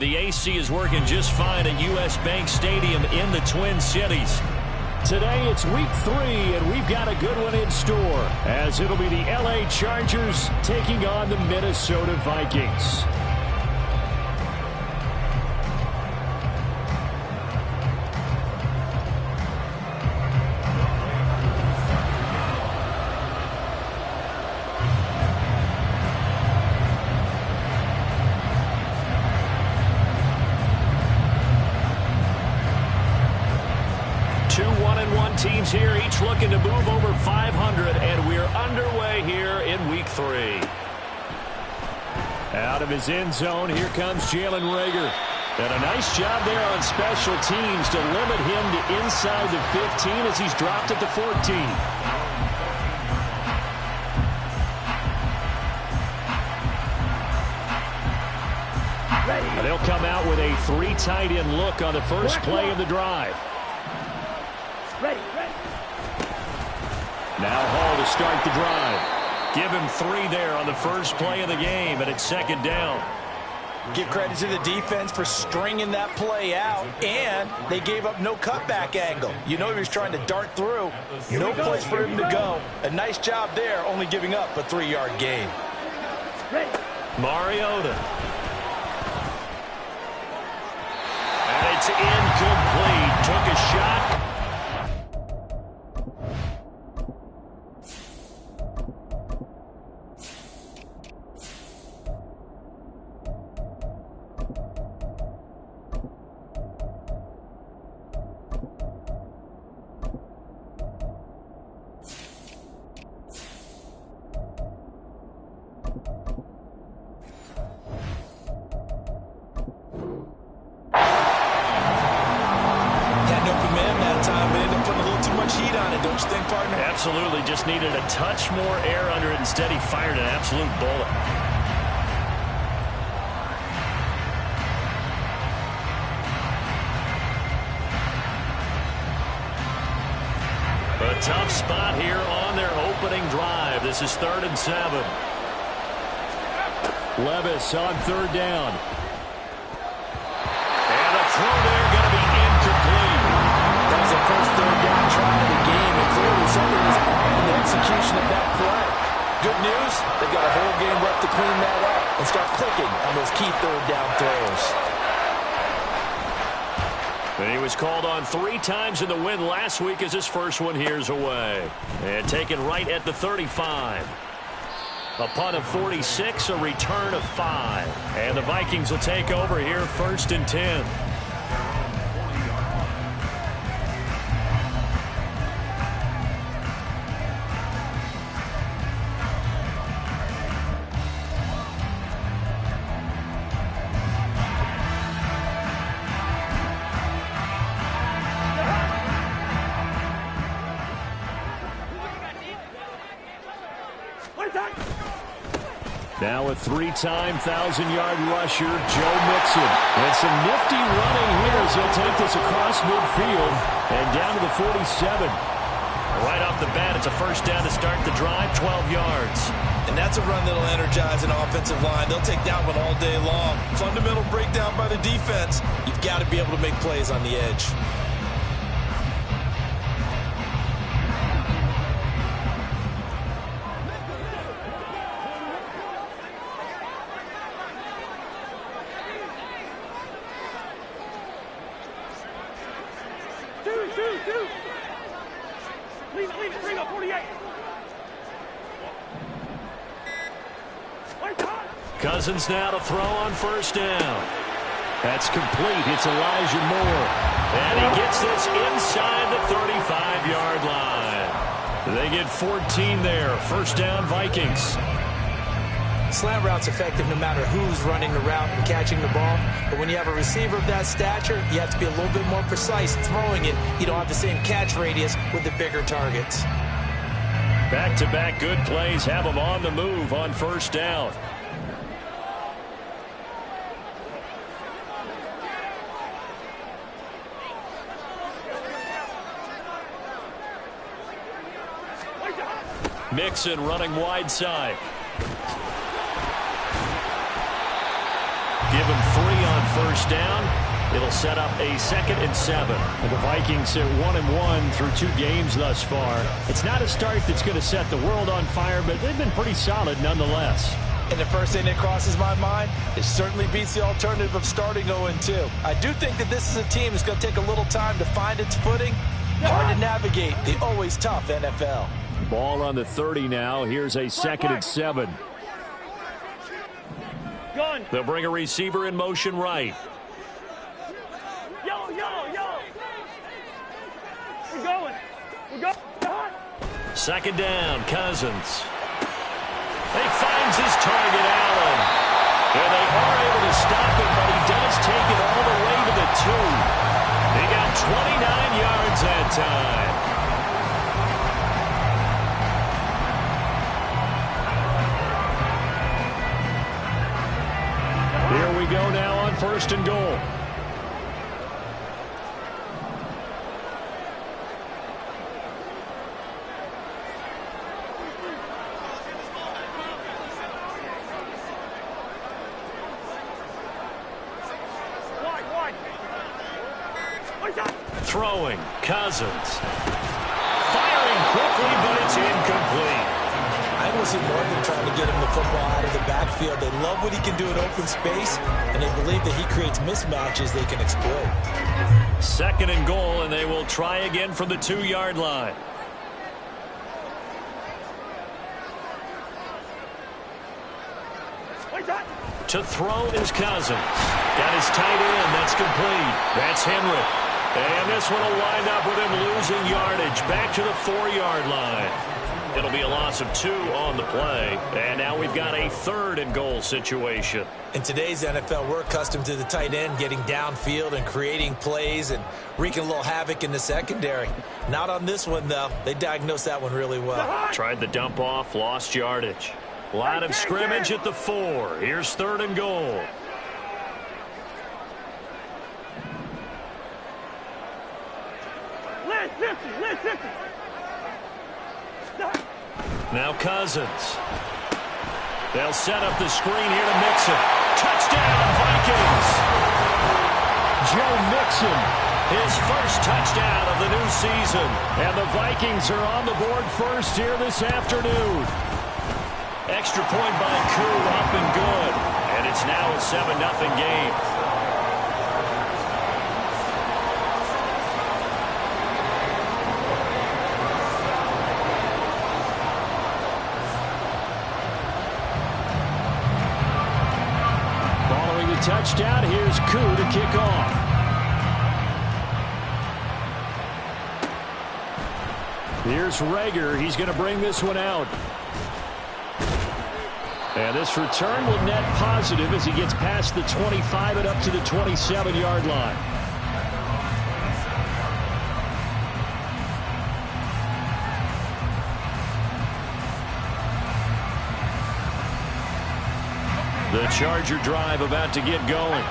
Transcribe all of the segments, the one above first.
The AC is working just fine at U.S. Bank Stadium in the Twin Cities. Today it's week 3, and we've got a good one in store, as it'll be the L.A. Chargers taking on the Minnesota Vikings. Two 1-1 teams here, each looking to move over 500, and we're underway here in week 3. Out of his end zone, here comes Jalen Reagor. And a nice job there on special teams to limit him to inside the 15 as he's dropped at the 14. And they'll come out with a 3 tight end look on the first play of the drive. Now Hall to start the drive. Give him 3 there on the first play of the game, and it's second down. Give credit to the defense for stringing that play out, and they gave up no cutback angle. You know he was trying to dart through. No place for him to go. A nice job there, only giving up a 3-yard gain. Mariota. And it's incomplete. Took a shot. Absolutely, just needed a touch more air under it. Instead, he fired an absolute bullet. A tough spot here on their opening drive. This is 3rd and 7. Levis on 3rd down. And the throw there going to be incomplete. That was the first 3rd down try of the game, and clearly something was off in the execution of that play. Good news, they've got a whole game left to clean that up and start clicking on those key 3rd down throws. And he was called on 3 times in the win last week as his first one here's away. And taken right at the 35. A punt of 46, a return of 5. And the Vikings will take over here 1st and 10. Now a 3-time 1,000-yard rusher, Joe Mixon. And some nifty running here as he'll take this across midfield and down to the 47. Right off the bat, it's a first down to start the drive, 12 yards. And that's a run that'll energize an offensive line. They'll take that one all day long. Fundamental breakdown by the defense. You've got to be able to make plays on the edge. Bring up 48. Cousins now to throw on first down. That's complete. It's Elijah Moore. And he gets this inside the 35-yard line. They get 14 there. First down, Vikings. Slant route's effective no matter who's running the route and catching the ball. But when you have a receiver of that stature, you have to be a little bit more precise throwing it. You don't have the same catch radius with the bigger targets. Back-to-back good plays have them on the move on first down. Mixon running wide side. Give him 3 on first down. It'll set up a 2nd and 7. And the Vikings sit 1-1 through 2 games thus far. It's not a start that's going to set the world on fire, but they've been pretty solid nonetheless. And the first thing that crosses my mind, it certainly beats the alternative of starting 0-2. I do think that this is a team that's going to take a little time to find its footing. Hard to navigate the always tough NFL. Ball on the 30 now. Here's a 2nd and 7. Gun. They'll bring a receiver in motion right. Yo. We're going. We're going. 2nd down, Cousins. He finds his target, Allen. And they are able to stop him, but he does take it all the way to the 2. He got 29 yards that time. Here we go now on 1st and goal. Throwing, Cousins. Firing quickly, but it's incomplete. I will see more than trying to get him the football out of the backfield. They love what he can do in open space, and they believe that he creates mismatches they can exploit. 2nd and goal, and they will try again from the 2-yard line. To throw is Cousins. Got his tight end. That's complete. That's Henry. And this one will wind up with him losing yardage back to the 4-yard line. It'll be a loss of 2 on the play. And now we've got a 3rd and goal situation. In today's NFL, we're accustomed to the tight end getting downfield and creating plays and wreaking a little havoc in the secondary. Not on this one, though. They diagnosed that one really well. Tried the dump off, lost yardage. Line of scrimmage at the 4. Here's 3rd and goal. Now Cousins. They'll set up the screen here to Mixon. Touchdown, Vikings! Joe Mixon, His first touchdown of the new season. and the Vikings are on the board first here this afternoon. Extra point by Koo, up and good. And it's now a 7-0 game. Following the touchdown, here's Koo to kick off. Here's Rager. He's going to bring this one out. And this return will net positive as he gets past the 25 and up to the 27-yard line. The Charger drive about to get going.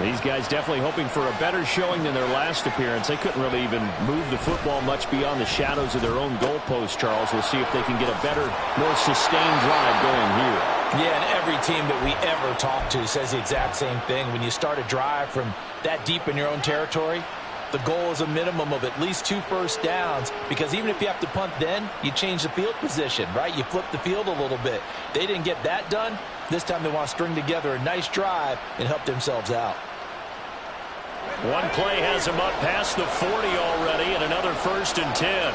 These guys definitely hoping for a better showing than their last appearance. They couldn't really even move the football much beyond the shadows of their own goalpost, Charles. We'll see if they can get a better, more sustained drive going here. Yeah, and every team that we ever talk to says the exact same thing. When you start a drive from that deep in your own territory, the goal is a minimum of at least 2 first downs, because even if you have to punt then, you change the field position, right? You flip the field a little bit. They didn't get that done. This time they want to string together a nice drive and help themselves out. One play has him up past the 40 already, and another 1st and 10.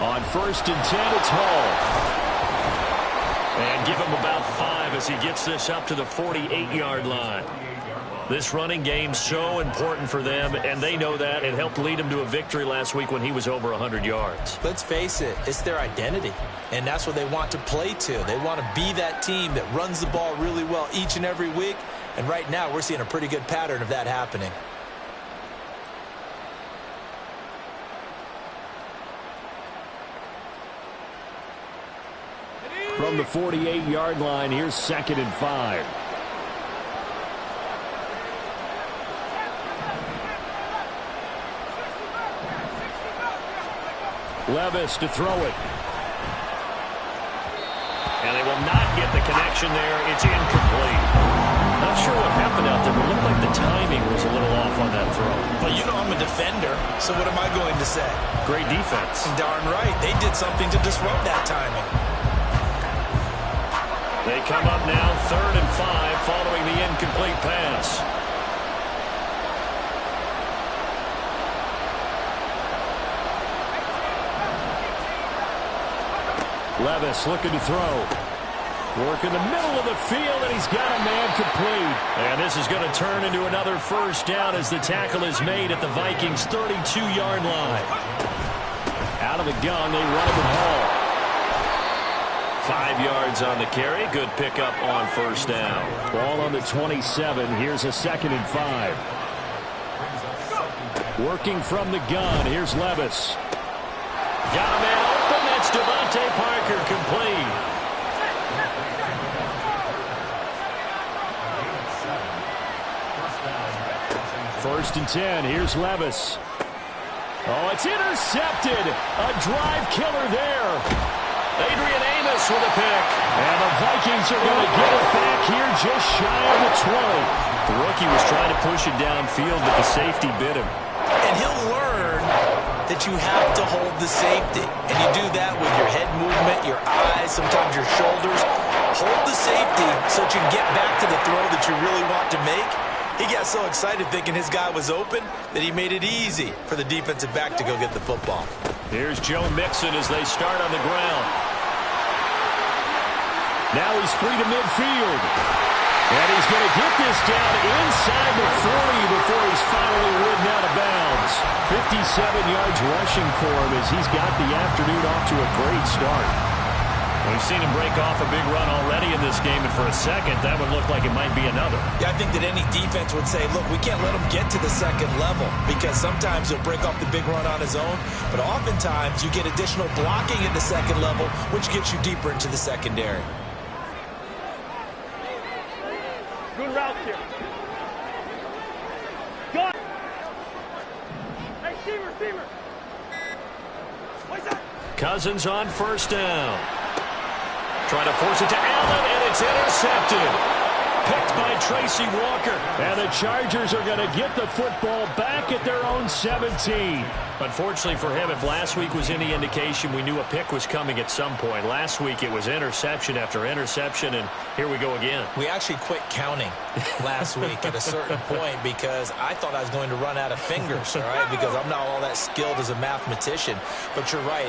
On 1st and 10, it's Hall. And give him about 5 as he gets this up to the 48-yard line. This running game's so important for them, and they know that. It helped lead him to a victory last week when he was over 100 yards. Let's face it, it's their identity, and that's what they want to play to. They want to be that team that runs the ball really well each and every week, and right now we're seeing a pretty good pattern of that happening. From the 48-yard line, here's 2nd and 5. Levis to throw it. And they will not get the connection there. It's incomplete. Not sure what happened out there, but it looked like the timing was a little off on that throw. But you know I'm a defender, so what am I going to say? Great defense. Darn right. They did something to disrupt that timing. They come up now 3rd and 5 following the incomplete pass. Levis looking to throw. Work in the middle of the field, and he's got a man complete. And this is going to turn into another first down as the tackle is made at the Vikings' 32-yard line. Out of the gun, they run the ball. 5 yards on the carry. Good pickup on first down. Ball on the 27. Here's a 2nd and 5. Working from the gun. Here's Levis. Got a man open. That's Devontae Parker, complete. First and 10. Here's Levis. Oh, it's intercepted. A drive killer there. Adrian Amos with a pick. And the Vikings are going to get it back here just shy of the 20. The rookie was trying to push it downfield, but the safety bit him. And he'll learn that you have to hold the safety. And you do that with your head movement, your eyes, sometimes your shoulders. Hold the safety so that you can get back to the throw that you really want to make. He got so excited thinking his guy was open that he made it easy for the defensive back to go get the football. Here's Joe Mixon as they start on the ground. Now he's free to midfield. And he's going to get this down inside the 40 before he's finally ridden out of bounds. 57 yards rushing for him as he's got the afternoon off to a great start. We've seen him break off a big run already in this game, and for a second, that would look like it might be another. Yeah, I think that any defense would say, look, we can't let him get to the second level because sometimes he'll break off the big run on his own, but oftentimes you get additional blocking at the second level, which gets you deeper into the secondary. Good route here. Go. Hey, receiver. What's that? Cousins on first down. Trying to force it to Allen, and it's intercepted. Picked by Tracy Walker. And the Chargers are going to get the football back at their own 17. Unfortunately for him, if last week was any indication, we knew a pick was coming at some point. Last week it was interception after interception, and here we go again. We actually quit counting last week at a certain point because I thought I was going to run out of fingers, all right, because I'm not all that skilled as a mathematician. But you're right.